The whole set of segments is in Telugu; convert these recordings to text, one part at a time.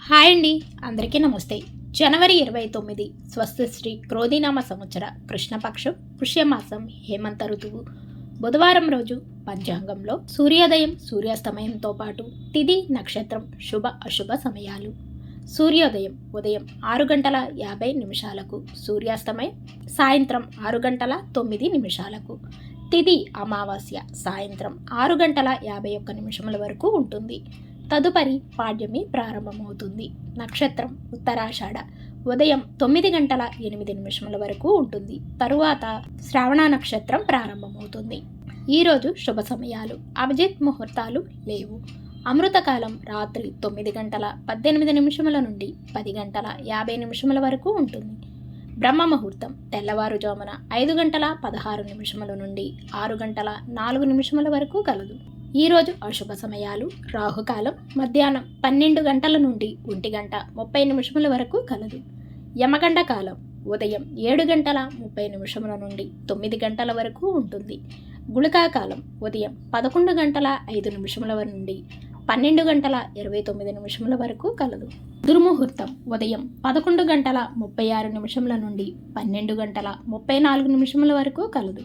హాయ్ అండి, అందరికీ నమస్తే. జనవరి 29 స్వస్తిశ్రీ క్రోధినామ సంవత్సర కృష్ణపక్షం పుష్యమాసం హేమంత ఋతువు బుధవారం రోజు పంచాంగంలో సూర్యోదయం సూర్యాస్తమయంతో పాటు తిథి నక్షత్రం శుభ అశుభ సమయాలు. సూర్యోదయం ఉదయం 6:50 సూర్యాస్తమయం సాయంత్రం 6:09 తిథి అమావాస్య సాయంత్రం 6:51 వరకు ఉంటుంది. తదుపరి పాడ్యమి ప్రారంభమవుతుంది. నక్షత్రం ఉత్తరాషాఢ ఉదయం 9:08 వరకు ఉంటుంది. తరువాత శ్రావణ నక్షత్రం ప్రారంభమవుతుంది. ఈరోజు శుభ సమయాలు. అభిజిత్ ముహూర్తాలు లేవు. అమృతకాలం రాత్రి 9:18 నుండి 10:50 వరకు ఉంటుంది. బ్రహ్మ ముహూర్తం తెల్లవారుజామున 5:16 నుండి 6:04 వరకు కలదు. ఈరోజు అశుభ సమయాలు. రాహుకాలం మధ్యాహ్నం 12 నుండి 1:30 వరకు కలదు. యమగండ కాలం ఉదయం 7:30 నుండి 9 వరకు ఉంటుంది. గుళికా కాలం ఉదయం 11:05 నుండి 12:29 వరకు కలదు. దుర్ముహూర్తం ఉదయం 11:36 నుండి 12:34 వరకు కలదు.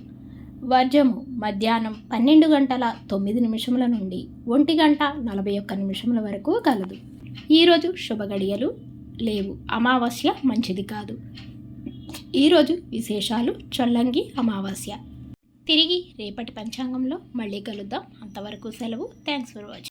వర్జము మధ్యాహ్నం 12:09 నుండి 1:41 వరకు కలదు. ఈరోజు శుభ గడియలు లేవు. అమావాస్య మంచిది కాదు. ఈరోజు విశేషాలు. చొల్లంగి అమావాస్య. తిరిగి రేపటి పంచాంగంలో మళ్ళీ కలుద్దాం. అంతవరకు సెలవు. Thanks for watching.